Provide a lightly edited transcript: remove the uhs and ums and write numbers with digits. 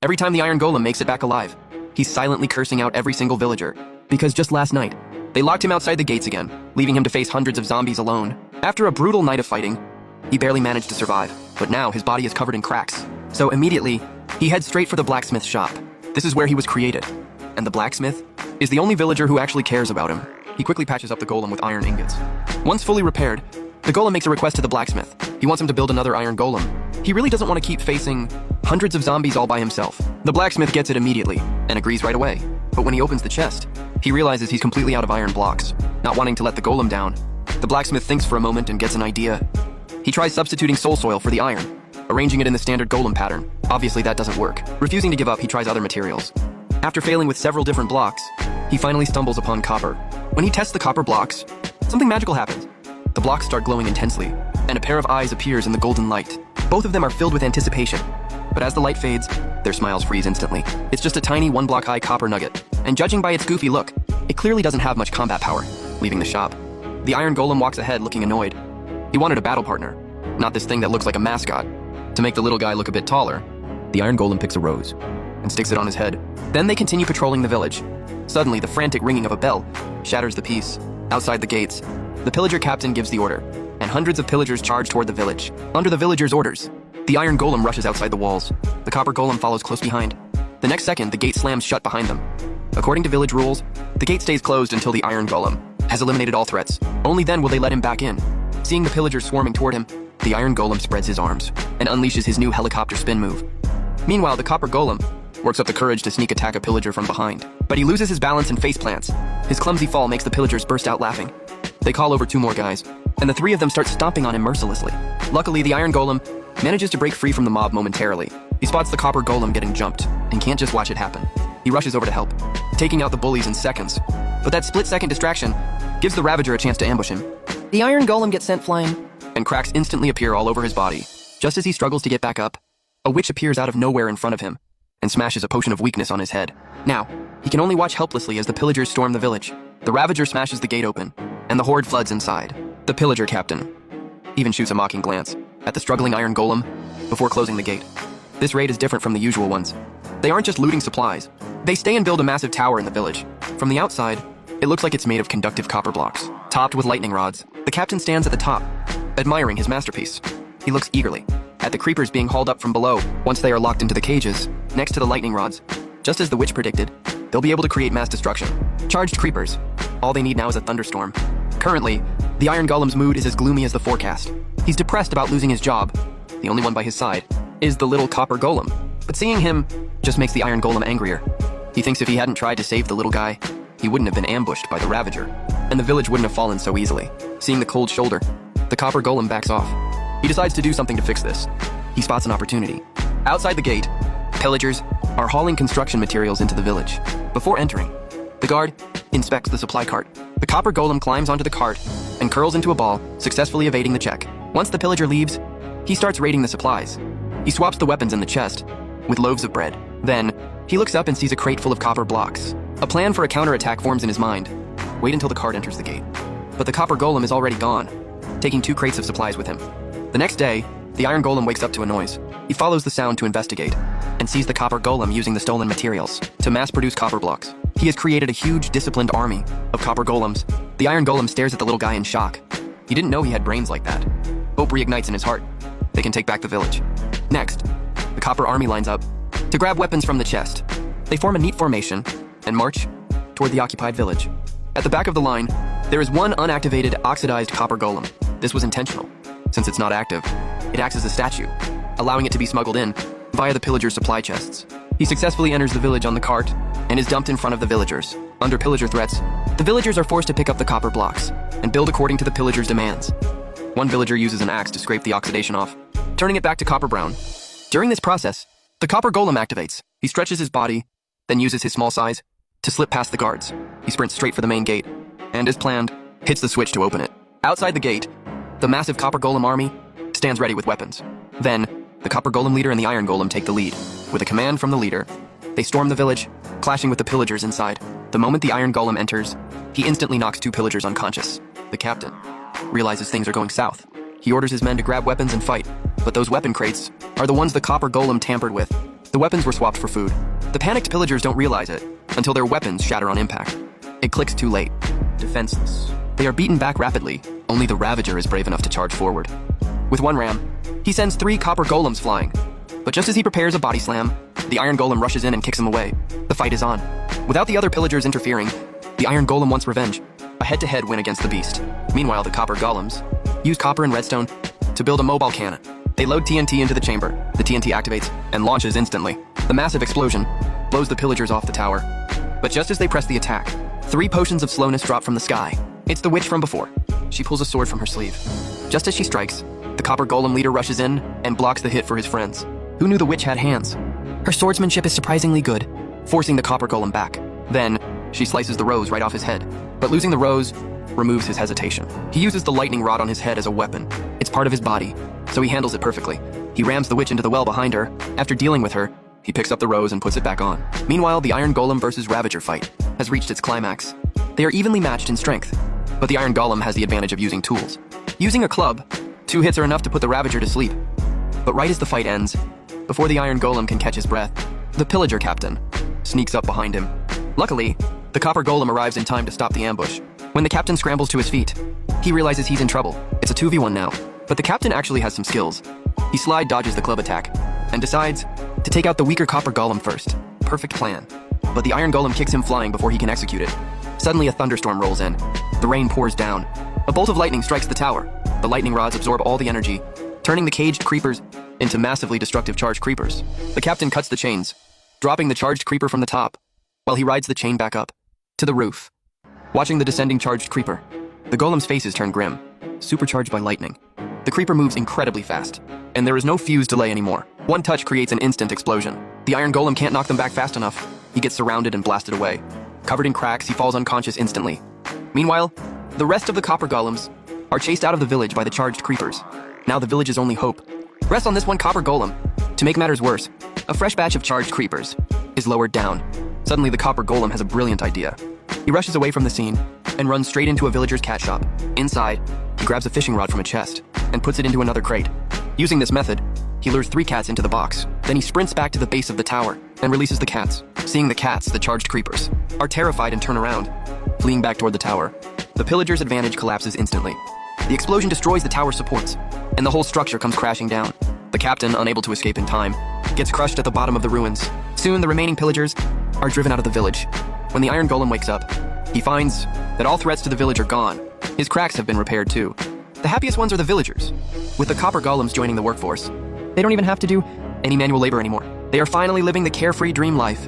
Every time the Iron Golem makes it back alive, he's silently cursing out every single villager, because just last night, they locked him outside the gates again, leaving him to face hundreds of zombies alone. After a brutal night of fighting, he barely managed to survive, but now his body is covered in cracks. So immediately, he heads straight for the blacksmith shop. This is where he was created, and the blacksmith is the only villager who actually cares about him. He quickly patches up the golem with iron ingots. Once fully repaired, the golem makes a request to the blacksmith. He wants him to build another iron golem. He really doesn't want to keep facing hundreds of zombies all by himself. The blacksmith gets it immediately and agrees right away. But when he opens the chest, he realizes he's completely out of iron blocks. Not wanting to let the golem down, the blacksmith thinks for a moment and gets an idea. He tries substituting soul soil for the iron, arranging it in the standard golem pattern. Obviously that doesn't work. Refusing to give up, he tries other materials. After failing with several different blocks, he finally stumbles upon copper. When he tests the copper blocks, something magical happens. The blocks start glowing intensely, and a pair of eyes appears in the golden light. Both of them are filled with anticipation, but as the light fades, their smiles freeze instantly. It's just a tiny one-block-high copper nugget, and judging by its goofy look, it clearly doesn't have much combat power. Leaving the shop, the Iron Golem walks ahead looking annoyed. He wanted a battle partner, not this thing that looks like a mascot. To make the little guy look a bit taller, the Iron Golem picks a rose and sticks it on his head. Then they continue patrolling the village. Suddenly, the frantic ringing of a bell shatters the peace. Outside the gates, the pillager captain gives the order, and hundreds of pillagers charge toward the village. Under the villagers' orders, the Iron Golem rushes outside the walls. The Copper Golem follows close behind. The next second, the gate slams shut behind them. According to village rules, the gate stays closed until the Iron Golem has eliminated all threats. Only then will they let him back in. Seeing the pillagers swarming toward him, the Iron Golem spreads his arms and unleashes his new helicopter spin move. Meanwhile, the Copper Golem works up the courage to sneak attack a pillager from behind. But he loses his balance and face plants. His clumsy fall makes the pillagers burst out laughing. They call over 2 more guys, and the 3 of them start stomping on him mercilessly. Luckily, the Iron Golem manages to break free from the mob momentarily. He spots the Copper Golem getting jumped, and can't just watch it happen. He rushes over to help, taking out the bullies in seconds. But that split-second distraction gives the Ravager a chance to ambush him. The Iron Golem gets sent flying, and cracks instantly appear all over his body. Just as he struggles to get back up, a witch appears out of nowhere in front of him, and smashes a potion of weakness on his head. Now, he can only watch helplessly as the pillagers storm the village. The Ravager smashes the gate open, and the horde floods inside. The pillager captain even shoots a mocking glance at the struggling Iron Golem before closing the gate. This raid is different from the usual ones. They aren't just looting supplies. They stay and build a massive tower in the village. From the outside, it looks like it's made of conductive copper blocks, topped with lightning rods. The captain stands at the top, admiring his masterpiece. He looks eagerly at the creepers being hauled up from below once they are locked into the cages next to the lightning rods. Just as the witch predicted, they'll be able to create mass destruction. Charged creepers. All they need now is a thunderstorm. Currently, the Iron Golem's mood is as gloomy as the forecast. He's depressed about losing his job. The only one by his side is the little Copper Golem. But seeing him just makes the Iron Golem angrier. He thinks if he hadn't tried to save the little guy, he wouldn't have been ambushed by the Ravager, and the village wouldn't have fallen so easily. Seeing the cold shoulder, the Copper Golem backs off. He decides to do something to fix this. He spots an opportunity. Outside the gate, pillagers are hauling construction materials into the village. Before entering, the guard inspects the supply cart. The Copper Golem climbs onto the cart and curls into a ball, successfully evading the check. Once the pillager leaves, he starts raiding the supplies. He swaps the weapons in the chest with loaves of bread. Then, he looks up and sees a crate full of copper blocks. A plan for a counterattack forms in his mind. Wait until the cart enters the gate. But the Copper Golem is already gone, taking 2 crates of supplies with him. The next day, the Iron Golem wakes up to a noise. He follows the sound to investigate, and sees the Copper Golem using the stolen materials to mass-produce copper blocks. He has created a huge, disciplined army of Copper Golems. The Iron Golem stares at the little guy in shock. He didn't know he had brains like that. Hope reignites in his heart. They can take back the village. Next, the Copper Army lines up to grab weapons from the chest. They form a neat formation and march toward the occupied village. At the back of the line, there is one unactivated, oxidized Copper Golem. This was intentional. Since it's not active, it acts as a statue, allowing it to be smuggled in via the pillager supply chests. He successfully enters the village on the cart and is dumped in front of the villagers. Under pillager threats, the villagers are forced to pick up the copper blocks and build according to the pillagers' demands. One villager uses an axe to scrape the oxidation off, turning it back to copper brown. During this process, the Copper Golem activates. He stretches his body, then uses his small size to slip past the guards. He sprints straight for the main gate, and as planned, hits the switch to open it. Outside the gate, the massive Copper Golem army stands ready with weapons. Then, the Copper Golem leader and the Iron Golem take the lead. With a command from the leader, they storm the village, clashing with the pillagers inside. The moment the Iron Golem enters, he instantly knocks 2 pillagers unconscious. The captain realizes things are going south. He orders his men to grab weapons and fight, but those weapon crates are the ones the Copper Golem tampered with. The weapons were swapped for food. The panicked pillagers don't realize it until their weapons shatter on impact. It clicks too late. Defenseless. They are beaten back rapidly. Only the Ravager is brave enough to charge forward. With one ram, he sends 3 copper golems flying. But just as he prepares a body slam, the Iron Golem rushes in and kicks him away. The fight is on. Without the other pillagers interfering, the Iron Golem wants revenge. A head-to-head win against the beast. Meanwhile, the copper golems use copper and redstone to build a mobile cannon. They load TNT into the chamber. The TNT activates and launches instantly. The massive explosion blows the pillagers off the tower. But just as they press the attack, 3 potions of slowness drop from the sky. It's the witch from before. She pulls a sword from her sleeve. Just as she strikes, the copper golem leader rushes in and blocks the hit for his friends. Who knew the witch had hands? Her swordsmanship is surprisingly good, forcing the copper golem back. Then, she slices the rose right off his head. But losing the rose removes his hesitation. He uses the lightning rod on his head as a weapon. It's part of his body, so he handles it perfectly. He rams the witch into the well behind her. After dealing with her, he picks up the rose and puts it back on. Meanwhile, the Iron Golem versus Ravager fight has reached its climax. They are evenly matched in strength, but the Iron Golem has the advantage of using tools. Using a club, 2 hits are enough to put the Ravager to sleep. But right as the fight ends, before the Iron Golem can catch his breath, the Pillager captain sneaks up behind him. Luckily, the Copper Golem arrives in time to stop the ambush. When the captain scrambles to his feet, he realizes he's in trouble. It's a 2v1 now, but the captain actually has some skills. He slide dodges the club attack and decides to take out the weaker Copper Golem first. Perfect plan. But the Iron Golem kicks him flying before he can execute it. Suddenly a thunderstorm rolls in. The rain pours down. A bolt of lightning strikes the tower. The lightning rods absorb all the energy, turning the caged creepers into massively destructive charged creepers. The captain cuts the chains, dropping the charged creeper from the top, while he rides the chain back up to the roof. Watching the descending charged creeper, the golem's faces turn grim, supercharged by lightning. The creeper moves incredibly fast, and there is no fuse delay anymore. One touch creates an instant explosion. The Iron Golem can't knock them back fast enough. He gets surrounded and blasted away. Covered in cracks, he falls unconscious instantly. Meanwhile, the rest of the Copper Golems are chased out of the village by the charged creepers. Now the village's only hope rests on this one Copper Golem. To make matters worse, a fresh batch of charged creepers is lowered down. Suddenly, the Copper Golem has a brilliant idea. He rushes away from the scene and runs straight into a villager's cat shop. Inside, he grabs a fishing rod from a chest and puts it into another crate. Using this method, he lures 3 cats into the box. Then he sprints back to the base of the tower and releases the cats. Seeing the cats, the charged creepers are terrified and turn around, fleeing back toward the tower. The pillagers' advantage collapses instantly. The explosion destroys the tower supports, and the whole structure comes crashing down. The captain, unable to escape in time, gets crushed at the bottom of the ruins. Soon, the remaining pillagers are driven out of the village. When the Iron Golem wakes up, he finds that all threats to the village are gone. His cracks have been repaired too. The happiest ones are the villagers, with the Copper Golems joining the workforce. They don't even have to do any manual labor anymore. They are finally living the carefree dream life.